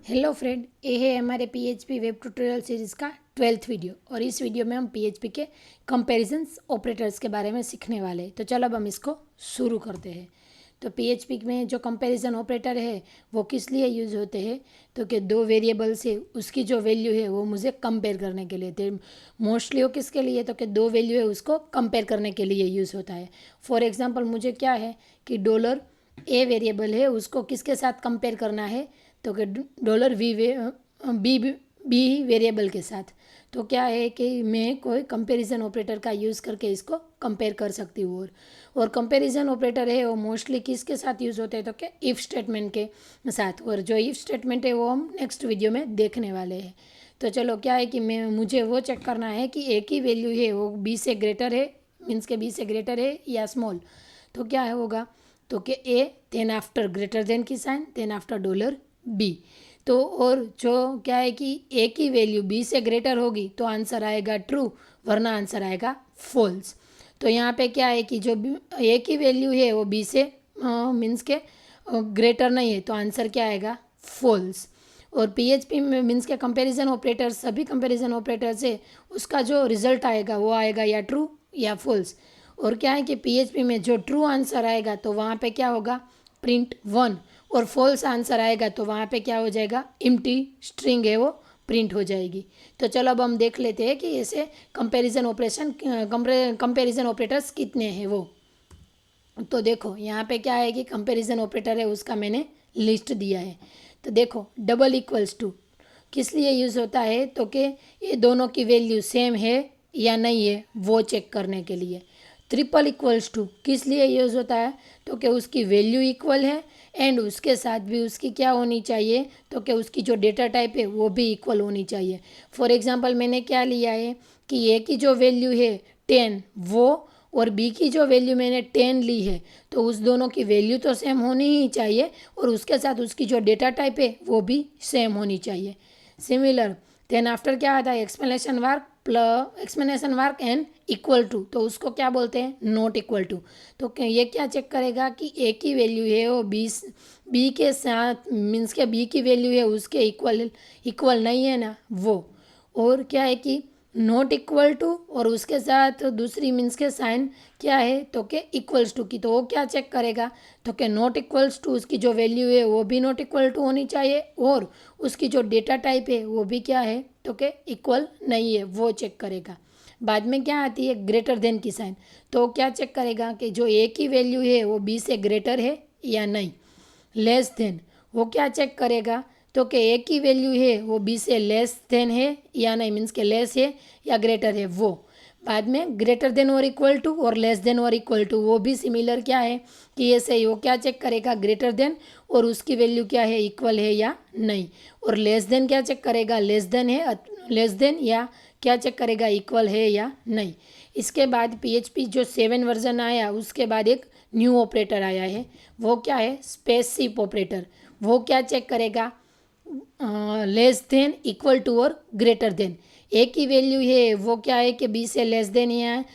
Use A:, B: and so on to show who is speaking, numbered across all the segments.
A: Hello friend, ये है हमारे पीएचपी वेब ट्यूटोरियल सीरीज़ का 12th वीडियो। और इस वीडियो में हम पीएचपी के कंपैरिजंस ऑपरेटर्स के बारे में सीखने वाले हैं। तो चलो अब हम इसको शुरू करते हैं। तो पीएचपी में जो कंपैरिजन ऑपरेटर है वो किस लिए यूज़ होते हैं, तो कि दो वेरिएबल से उसकी जो वैल्यू है वो मुझे कंपेयर करने के लिए। तो मोस्टली वो किसके लिए, तो कि दो वैल्यू है उसको कंपेयर करने के लिए यूज़ होता है। फॉर एग्जाम्पल मुझे क्या है कि डॉलर ए वेरिएबल है, उसको किसके साथ कंपेयर करना है, तो कि डॉलर बी वेरिएबल के साथ। तो क्या है कि मैं कोई कंपैरिजन ऑपरेटर का यूज़ करके इसको कंपेयर कर सकती हूँ। और कंपैरिजन ऑपरेटर है वो मोस्टली किसके साथ यूज़ होते हैं, तो क्या इफ़ स्टेटमेंट के साथ। और जो इफ़ स्टेटमेंट है वो हम नेक्स्ट वीडियो में देखने वाले हैं। तो चलो क्या है कि मुझे वो चेक करना है कि ए की वैल्यू है वो बी से ग्रेटर है, मीन्स के बी से ग्रेटर है या स्मॉल। तो क्या है होगा, तो कि A then after greater than की sign then after dollar B. तो और जो क्या है कि ए की वैल्यू बी से ग्रेटर होगी तो आंसर आएगा ट्रू, वरना आंसर आएगा फॉल्स। तो यहाँ पे क्या है कि जो ए की वैल्यू है वो बी से मीन्स के ग्रेटर नहीं है, तो आंसर क्या आएगा फॉल्स। और पीएचपी में मीन्स के कंपैरिजन ऑपरेटर, सभी कंपैरिजन ऑपरेटर से उसका जो रिजल्ट आएगा वो आएगा या ट्रू या फॉल्स। और क्या है कि पीएचपी में जो ट्रू आंसर आएगा तो वहाँ पे क्या होगा, प्रिंट 1। और फॉल्स आंसर आएगा तो वहाँ पे क्या हो जाएगा, एम्प्टी स्ट्रिंग है वो प्रिंट हो जाएगी। तो चलो अब हम देख लेते हैं कि ऐसे कंपैरिजन ऑपरेटर्स कितने हैं वो। तो देखो यहाँ पे क्या है कि कंपैरिजन ऑपरेटर है उसका मैंने लिस्ट दिया है। तो देखो डबल इक्वल्स टू किस लिए यूज़ होता है, तो कि ये दोनों की वैल्यू सेम है या नहीं है वो चेक करने के लिए। ट्रिपल इक्वल्स टू किस लिए यूज़ होता है, तो कि उसकी वैल्यू इक्वल है एंड उसके साथ भी उसकी क्या होनी चाहिए, तो कि उसकी जो डेटा टाइप है वो भी इक्वल होनी चाहिए। फॉर एग्जांपल मैंने क्या लिया है कि ए की जो वैल्यू है 10 वो, और बी की जो वैल्यू मैंने 10 ली है, तो उस दोनों की वैल्यू तो सेम होनी ही चाहिए और उसके साथ उसकी जो डेटा टाइप है वो भी सेम होनी चाहिए। सिमिलर देन आफ्टर क्या आता है, explanation work and equal to, तो उसको क्या बोलते हैं, नॉट इक्वल टू। तो ये क्या चेक करेगा कि ए की वैल्यू है वो बी के साथ मीन्स के बी की वैल्यू है उसके इक्वल नहीं है ना वो। और क्या है कि नॉट इक्वल टू और उसके साथ दूसरी मीन्स के साइन क्या है, तो कि इक्वल्स टू की। तो वो क्या चेक करेगा, तो कि नॉट इक्वल्स टू उसकी जो वैल्यू है वो भी नॉट इक्वल टू होनी चाहिए और उसकी जो डेटा टाइप है वो भी क्या है, तो कि इक्वल नहीं है वो चेक करेगा। बाद में क्या आती है, ग्रेटर देन की साइन। तो क्या चेक करेगा कि जो ए की वैल्यू है वो बी से ग्रेटर है या नहीं। लेस देन वो क्या चेक करेगा, तो कि ए की वैल्यू है वो बी से लेस देन है या नहीं, मीन्स के लेस है या ग्रेटर है वो। बाद में ग्रेटर देन और इक्वल टू और लेस देन और इक्वल टू वो भी सिमिलर क्या है कि ये सही। वो क्या चेक करेगा, ग्रेटर देन और उसकी वैल्यू क्या है, इक्वल है या नहीं। और लेस देन क्या चेक करेगा, लेस देन है, लेस देन या क्या चेक करेगा, इक्वल है या नहीं। इसके बाद पीएचपी जो 7 वर्जन आया उसके बाद एक न्यू ऑपरेटर आया है, वो क्या है, स्पेसिफ ऑपरेटर। वो क्या चेक करेगा, लेस देन, इक्वल टू और ग्रेटर देन। ए की वैल्यू है वो क्या है कि बी से लेस देन है,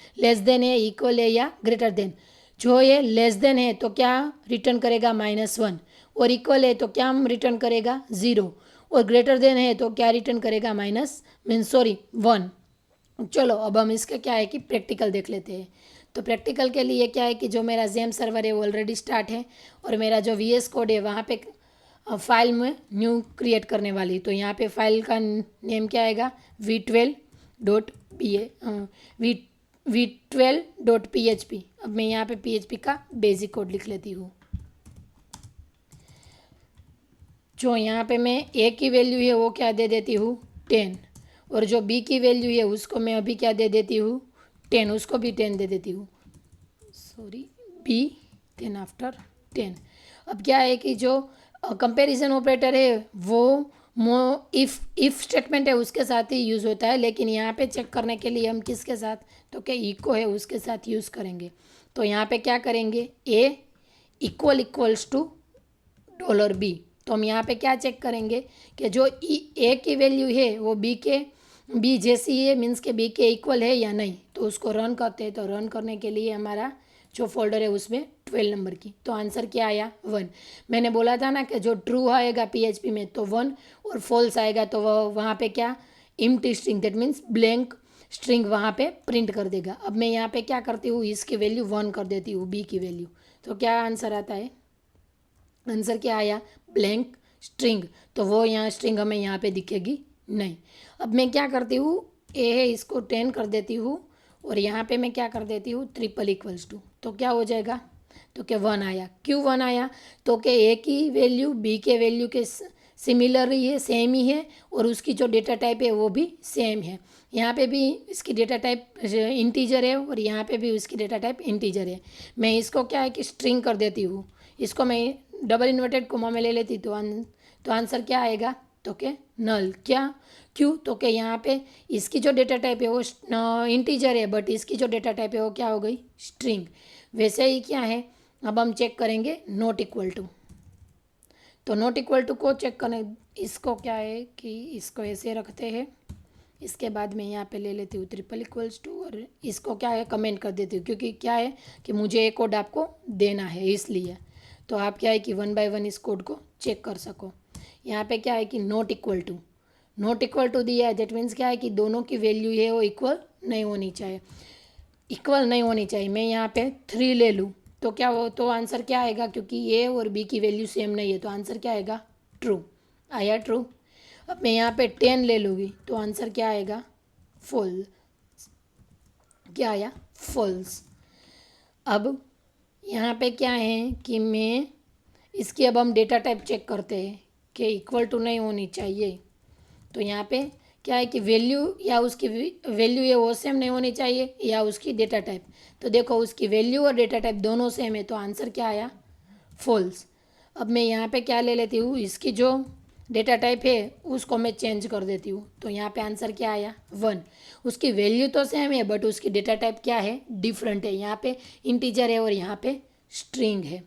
A: इक्वल है या ग्रेटर देन। जो ये लेस देन है तो क्या रिटर्न करेगा, -1। और इक्वल है तो क्या रिटर्न करेगा, 0। और ग्रेटर देन है तो क्या रिटर्न करेगा, 1। चलो अब हम इसका क्या है कि प्रैक्टिकल देख लेते हैं। तो प्रैक्टिकल के लिए क्या है कि जो मेरा जेम सर्वर है वो ऑलरेडी स्टार्ट है और मेरा जो वीएस कोड है वहाँ पे फाइल में न्यू क्रिएट करने वाली। तो यहाँ पे फाइल का नेम क्या आएगा, v12.php। अब मैं यहाँ पे php का बेसिक कोड लिख लेती हूँ। जो यहाँ पे मैं ए की वैल्यू है वो क्या दे देती हूँ, 10। और जो बी की वैल्यू है उसको मैं अभी क्या दे देती हूँ, 10, उसको भी 10 दे देती हूँ। Sorry, B then after 10। अब क्या है कि जो कंपैरिजन ऑपरेटर है वो इफ़ स्टेटमेंट है उसके साथ ही यूज़ होता है, लेकिन यहाँ पे चेक करने के लिए हम किसके साथ, तो क्या इको है उसके साथ यूज़ करेंगे। तो यहाँ पे क्या करेंगे, ए इक्वल्स टू डॉलर बी। तो हम यहाँ पे क्या चेक करेंगे कि जो ए की वैल्यू है वो बी जैसी है, मीन्स के बी के इक्वल है या नहीं। तो उसको रन करते हैं। तो रन करने के लिए हमारा जो फोल्डर है उसमें 12 नंबर की। तो आंसर क्या आया 1। मैंने बोला था ना कि जो ट्रू आएगा PHP में तो 1 और फॉल्स आएगा तो वह वहाँ पे क्या empty string that means blank string वहाँ पे प्रिंट कर देगा। अब मैं यहाँ पे क्या करती हूँ इसकी वैल्यू 1 कर देती हूँ बी की वैल्यू। तो क्या आंसर आता है, आंसर क्या आया ब्लैंक स्ट्रिंग। तो वो यहाँ स्ट्रिंग हमें यहाँ पे दिखेगी नहीं। अब मैं क्या करती हूँ ए है इसको 10 कर देती हूँ और यहाँ पे मैं क्या कर देती हूँ ट्रिपल इक्वल्स टू। तो क्या हो जाएगा, तो क्या 1 आया। क्यों 1 आया, तो क्या ए की वैल्यू बी के वैल्यू के सिमिलर ही है, सेम ही है और उसकी जो डेटा टाइप है वो भी सेम है। यहाँ पे भी इसकी डेटा टाइप इंटीजर है और यहाँ पे भी उसकी डेटा टाइप इंटीजर है। मैं इसको क्या है कि स्ट्रिंग कर देती हूँ, इसको मैं डबल इन्वर्टेड कोमा में ले लेती तो आंसर क्या आएगा, तो क्या नल। क्या क्यों, तो क्या यहाँ पे इसकी जो डेटा टाइप है वो इंटीजर है बट इसकी जो डेटा टाइप है वो क्या हो गई स्ट्रिंग। वैसे ही क्या है, अब हम चेक करेंगे नॉट इक्वल टू। तो नॉट इक्वल टू को चेक करें, इसको क्या है कि इसको ऐसे रखते हैं, इसके बाद मैं यहाँ पे ले लेती हूँ ट्रिपल इक्वल्स टू और इसको क्या है कमेंट कर देती हूँ क्योंकि क्या है कि मुझे एक कोड आपको देना है इसलिए। तो आप क्या है कि 1 बाय 1 इस कोड को चेक कर सको। यहाँ पे क्या है कि नॉट इक्वल टू दिया है दैट मीन्स क्या है कि दोनों की वैल्यू है वो इक्वल नहीं होनी चाहिए। मैं यहाँ पे 3 ले लूँ तो क्या हो, तो आंसर क्या आएगा, क्योंकि ए और बी की वैल्यू सेम नहीं है तो आंसर क्या आएगा ट्रू। आया ट्रू। अब मैं यहाँ पे 10 ले लूँगी तो आंसर क्या आएगा फॉल्स। क्या आया फॉल्स। अब यहाँ पे क्या है कि मैं इसकी अब हम डेटा टाइप चेक करते हैं कि इक्वल टू नहीं होनी चाहिए। तो यहाँ पे क्या है कि वैल्यू या उसकी वैल्यू ये वो सेम नहीं होनी चाहिए या उसकी डेटा टाइप। तो देखो उसकी वैल्यू और डेटा टाइप दोनों सेम है तो आंसर क्या आया फॉल्स। अब मैं यहाँ पे क्या ले लेती हूँ, इसकी जो डेटा टाइप है उसको मैं चेंज कर देती हूँ तो यहाँ पे आंसर क्या आया 1। उसकी वैल्यू तो सेम है बट उसकी डेटा टाइप क्या है डिफरेंट है, यहाँ पे इंटीजर है और यहाँ पे स्ट्रिंग है।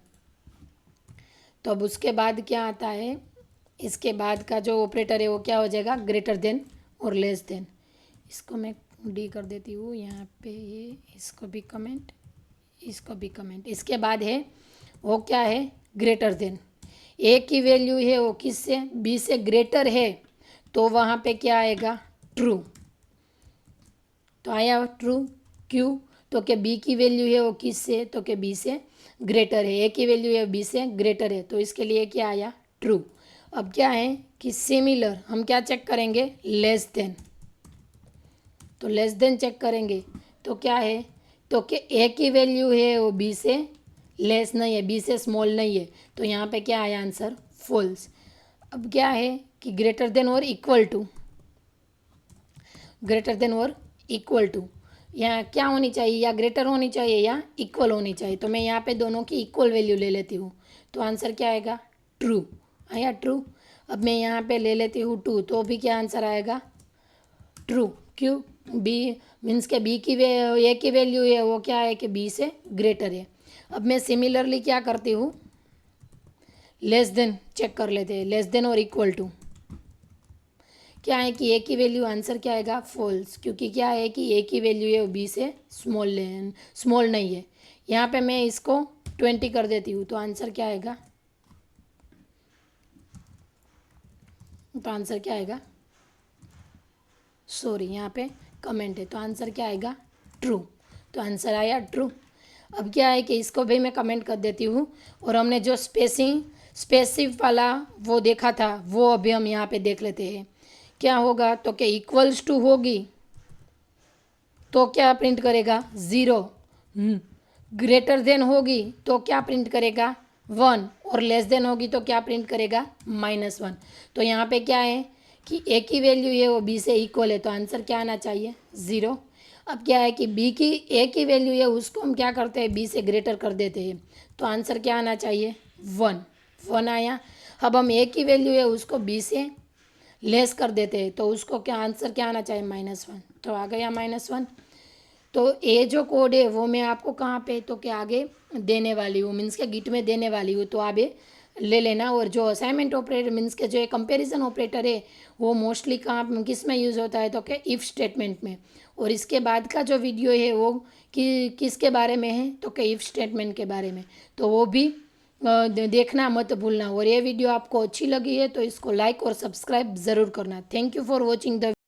A: तो अब उसके बाद क्या आता है, इसके बाद का जो ऑपरेटर है वो क्या हो जाएगा ग्रेटर देन और लेस देन। इसको मैं डी कर देती हूँ यहाँ पे, ये इसको भी कमेंट इसको भी कमेंट। इसके बाद है वो क्या है ग्रेटर देन। ए की वैल्यू है वो किससे बी से ग्रेटर है तो वहाँ पे क्या आएगा ट्रू। तो आया ट्रू। क्यों, तो क्या बी की वैल्यू है वो किससे, तो क्या बी से ग्रेटर है। ए की वैल्यू है बी से ग्रेटर है तो इसके लिए क्या आया ट्रू। अब क्या है कि सिमिलर हम क्या चेक करेंगे लेस देन। तो लेस देन चेक करेंगे तो क्या है, तो कि ए की वैल्यू है वो बी से लेस नहीं है, बी से स्मॉल नहीं है तो यहाँ पे क्या आया आंसर फॉल्स। अब क्या है कि ग्रेटर देन और इक्वल टू यहाँ क्या होनी चाहिए, या ग्रेटर होनी चाहिए या इक्वल होनी चाहिए। तो मैं यहाँ पे दोनों की इक्वल वैल्यू ले लेती हूँ तो आंसर क्या आएगा ट्रू। आया ट्रू। अब मैं यहाँ पे ले लेती हूँ 2 तो भी क्या आंसर आएगा ट्रू। क्यों, बी मीन्स के बी की ए की वैल्यू है वो क्या है कि बी से ग्रेटर है। अब मैं सिमिलरली क्या करती हूँ लेस देन चेक कर लेते हैं, लेस देन और इक्वल टू। क्या है कि ए की वैल्यू आंसर क्या आएगा फॉल्स, क्योंकि क्या है कि ए की वैल्यू है वो बी से स्मॉल नहीं है। यहाँ पे मैं इसको 20 कर देती हूँ तो आंसर क्या आएगा, तो आंसर क्या आएगा सॉरी यहाँ पे कमेंट है तो आंसर क्या आएगा ट्रू। तो आंसर आया ट्रू। अब क्या है कि इसको भी मैं कमेंट कर देती हूँ और हमने जो स्पेसिव वाला वो देखा था वो अभी हम यहाँ पे देख लेते हैं क्या होगा। तो क्या इक्वल्स टू होगी तो क्या प्रिंट करेगा 0, ग्रेटर देन होगी तो क्या प्रिंट करेगा 1 और लेस देन होगी तो क्या प्रिंट करेगा -1। तो यहाँ पे क्या है कि ए की वैल्यू है वो बी से इक्वल है तो आंसर क्या आना चाहिए 0। अब क्या है कि ए की वैल्यू है उसको हम क्या करते हैं बी से ग्रेटर कर देते हैं तो आंसर क्या आना चाहिए 1 आया। अब हम ए की वैल्यू है उसको बी से लेस कर देते हैं तो उसको क्या आंसर क्या आना चाहिए -1 तो आ गया -1। तो ये जो कोड है वो मैं आपको कहाँ पे तो क्या आगे देने वाली हूँ, मीन्स के गिट में देने वाली हूँ। तो आप ये ले लेना। और जो असाइनमेंट ऑपरेटर मीन्स के जो ये कंपैरिजन ऑपरेटर है वो मोस्टली कहाँ किस में यूज़ होता है तो कि इफ़ स्टेटमेंट में। और इसके बाद का जो वीडियो है वो किसके बारे में है तो कि इफ़ स्टेटमेंट के बारे में, तो वो भी देखना मत भूलना। और ये वीडियो आपको अच्छी लगी है तो इसको लाइक और सब्सक्राइब ज़रूर करना। Thank you for watching the